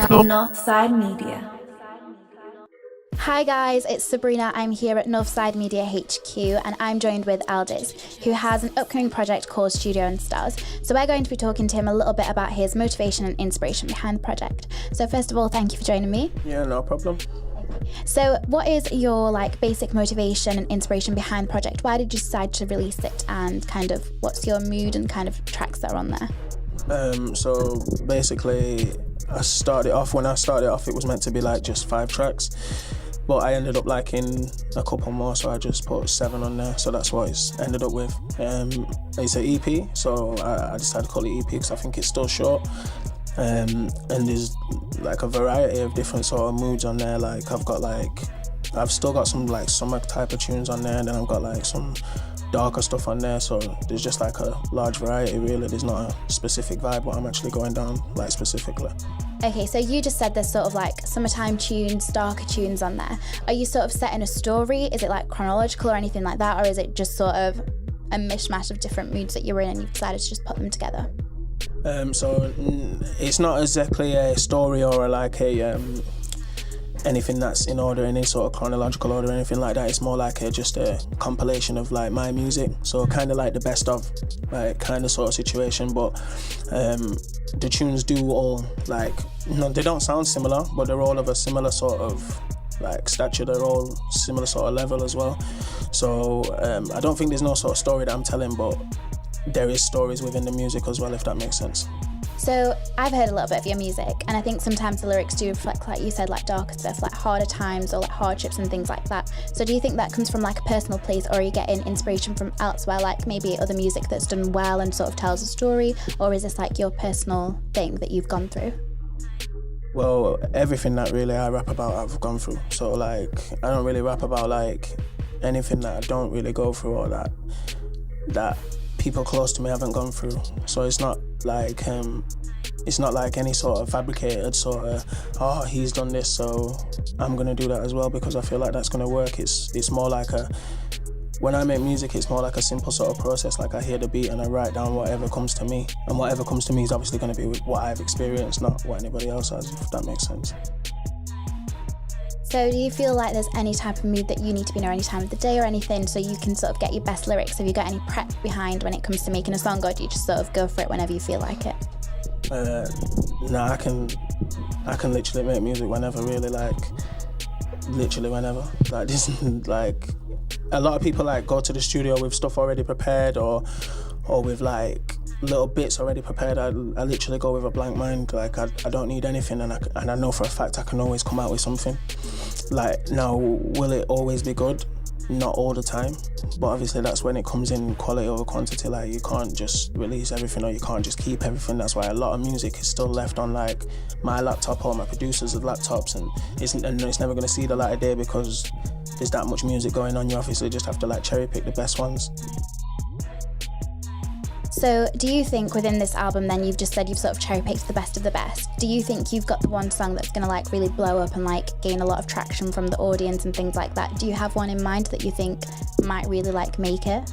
Northside Media. Hi guys, it's Sabrina. I'm here at Northside Media HQ and I'm joined with LDizz, who has an upcoming project called Studio&Stars. So we're going to be talking to him a little bit about his motivation and inspiration behind the project. So first of all, thank you for joining me. Yeah, no problem. So what is your basic motivation and inspiration behind the project? Why did you decide to release it, and kind of what's your mood and kind of tracks that are on there? So basically when I started off it was meant to be like just 5 tracks, but I ended up liking a couple more, so I just put 7 on there, so that's what it's ended up with. It's an EP, so I decided to call it EP because I think it's still short. And there's like a variety of different sort of moods on there. Like I've still got some like summer type of tunes on there, and then I've got like some darker stuff on there, so there's just like a large variety really. There's not a specific vibe what I'm actually going down like specifically. Okay, so you just said there's sort of like summertime tunes, darker tunes on there. Are you sort of setting a story? Is it like chronological or anything like that, or is it just sort of a mishmash of different moods that you're in and you've decided to just put them together? So it's not exactly a story or anything that's in order, any sort of chronological order or anything like that. It's more like just a compilation of like my music, so kind of like the best of like kind of sort of situation. But the tunes do all like, they don't sound similar, but they're all of a similar sort of like stature. They're all similar sort of level as well. So I don't think there's no sort of story that I'm telling, but there is stories within the music as well, if that makes sense. So I've heard a little bit of your music, and I think sometimes the lyrics do reflect, like you said, like darker stuff, like harder times or like hardships and things like that. So do you think that comes from like a personal place, or are you getting inspiration from elsewhere, like maybe other music that's done well and sort of tells a story, or is this like your personal thing that you've gone through? Well, everything that really I rap about I've gone through. So like I don't really rap about like anything that I don't really go through, or that people close to me haven't gone through. So it's not like any sort of fabricated sort of, he's done this so I'm gonna do that as well, because I feel like that's gonna work. It's more like when I make music, it's more like a simple sort of process. Like I hear the beat and I write down whatever comes to me, and whatever comes to me is obviously going to be what I've experienced, not what anybody else has, if that makes sense. So do you feel like there's any type of mood that you need to be in, or any time of the day or anything, so you can sort of get your best lyrics? Have you got any prep behind when it comes to making a song, or do you just sort of go for it whenever you feel like it? I can literally make music whenever, really, like literally whenever. Like this, like a lot of people like go to the studio with stuff already prepared, or with like little bits already prepared. I literally go with a blank mind. Like I don't need anything, and I know for a fact I can always come out with something. Like, now, will it always be good? Not all the time, but obviously that's when it comes in quality over quantity. Like you can't just release everything, or you can't just keep everything. That's why a lot of music is still left on like my laptop or my producers' laptops, and it's never going to see the light of day because there's that much music going on. You obviously just have to like cherry pick the best ones. So do you think within this album then, you've just said you've sort of cherry-picked the best of the best. Do you think you've got the one song that's going to like really blow up and like gain a lot of traction from the audience and things like that? Do you have one in mind that you think might really like make it?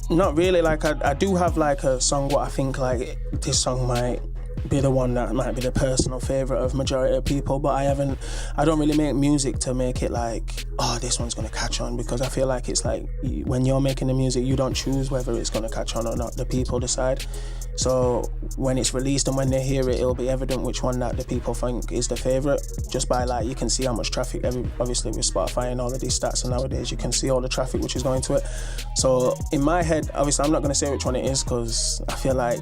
Not really. Like I do have like a song what I think like this song might be the one that might be the personal favourite of majority of people, but I don't really make music to make it like, this one's going to catch on, because I feel like it's like when you're making the music, you don't choose whether it's going to catch on or not. The people decide. So when it's released and when they hear it, it'll be evident which one that the people think is the favourite, just by like, you can see how much traffic, obviously with Spotify and all of these stats, and nowadays you can see all the traffic which is going to it. So in my head, obviously I'm not going to say which one it is, because I feel like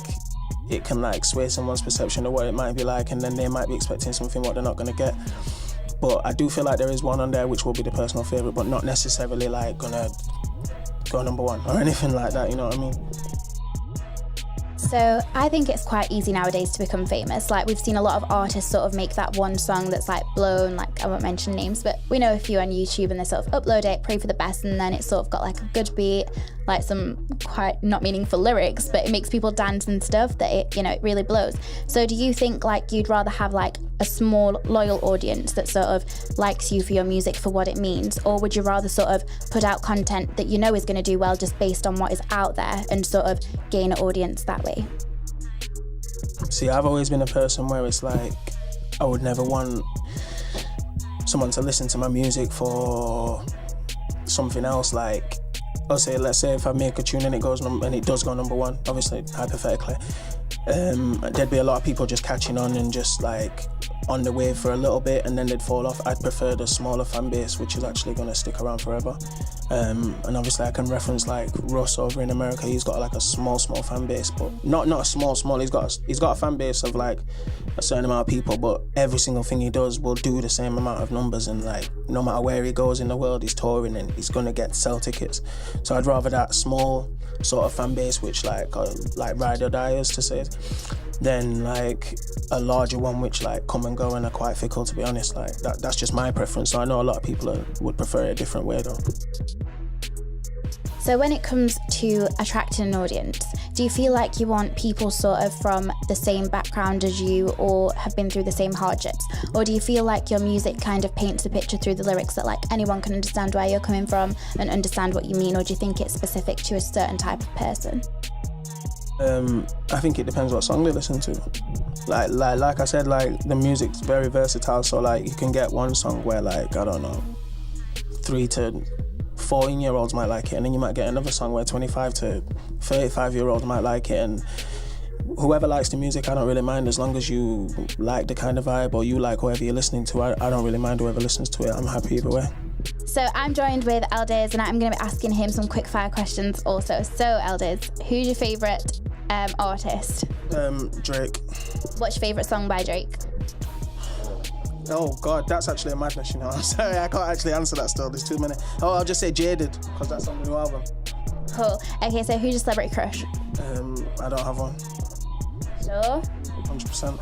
it can like sway someone's perception of what it might be like, and then they might be expecting something what they're not going to get. But I do feel like there is one on there which will be the personal favourite, but not necessarily like gonna go number one or anything like that, you know what I mean? So I think it's quite easy nowadays to become famous. Like we've seen a lot of artists sort of make that one song that's like blown, like I won't mention names, but we know a few on YouTube, and they sort of upload it, pray for the best, and then it's sort of got like a good beat, like some quite not meaningful lyrics, but it makes people dance and stuff, that it really blows. So do you think like you'd rather have like a small loyal audience that sort of likes you for your music for what it means, or would you rather sort of put out content that you know is going to do well just based on what is out there and sort of gain an audience that way? See, I've always been a person where it's like, I would never want someone to listen to my music for something else. Like, let's say if I make a tune and it does go number one, obviously, hypothetically, there'd be a lot of people just catching on and just like on the wave for a little bit and then they'd fall off. I'd prefer the smaller fan base, which is actually going to stick around forever. And obviously I can reference like Russ over in America. He's got like a small fan base, but not a small. He's got a fan base of like a certain amount of people, but every single thing he does will do the same amount of numbers, and like no matter where he goes in the world, he's touring and he's gonna sell tickets. So I'd rather that small sort of fan base, which like ride or die, as to say it, than like a larger one which like come and go and are quite fickle, to be honest. Like that's just my preference. So I know a lot of people would prefer it a different way though. So when it comes to attracting an audience, do you feel like you want people sort of from the same background as you or have been through the same hardships? Or do you feel like your music kind of paints a picture through the lyrics that like anyone can understand where you're coming from and understand what you mean? Or do you think it's specific to a certain type of person? I think it depends what song they listen to. Like I said, like the music's very versatile. So like you can get one song where like, I don't know, 3 to 14-year-olds might like it, and then you might get another song where 25 to 35-year-olds might like it, and whoever likes the music, I don't really mind, as long as you like the kind of vibe or you like whoever you're listening to. I don't really mind whoever listens to it. I'm happy either way. So I'm joined with LDizz and I'm going to be asking him some quick fire questions also. So LDizz, who's your favourite artist? Drake. What's your favourite song by Drake? Oh God, that's actually a madness, you know. I'm sorry, I can't actually answer that still. There's too many. Oh, I'll just say Jaded, because that's on the new album. Cool. Okay, so who's your celebrity crush? I don't have one. Sure. 100%.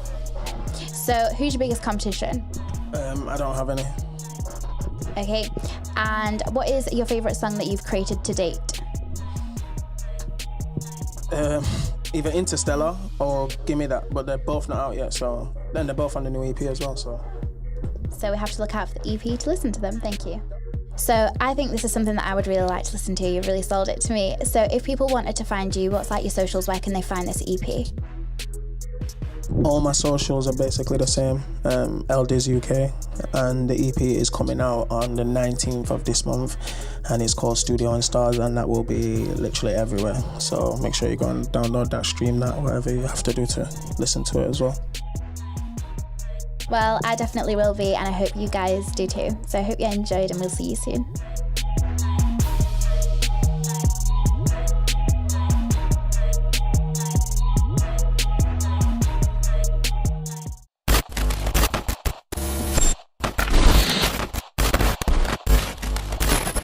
So who's your biggest competition? I don't have any. Okay, and what is your favourite song that you've created to date? Either Interstellar or Gimme That, but they're both not out yet, so then they're both on the new EP as well, so we have to look out for the EP to listen to them. Thank you. So I think this is something that I would really like to listen to. You've really sold it to me. So if people wanted to find you, what's like your socials? Where can they find this EP? All my socials are basically the same, LDizz UK, and the EP is coming out on the 19th of this month, and it's called Studio&Stars, and that will be literally everywhere. So make sure you go and download that, stream that, whatever you have to do to listen to it as well. Well, I definitely will be, and I hope you guys do too. So I hope you enjoyed, and we'll see you soon.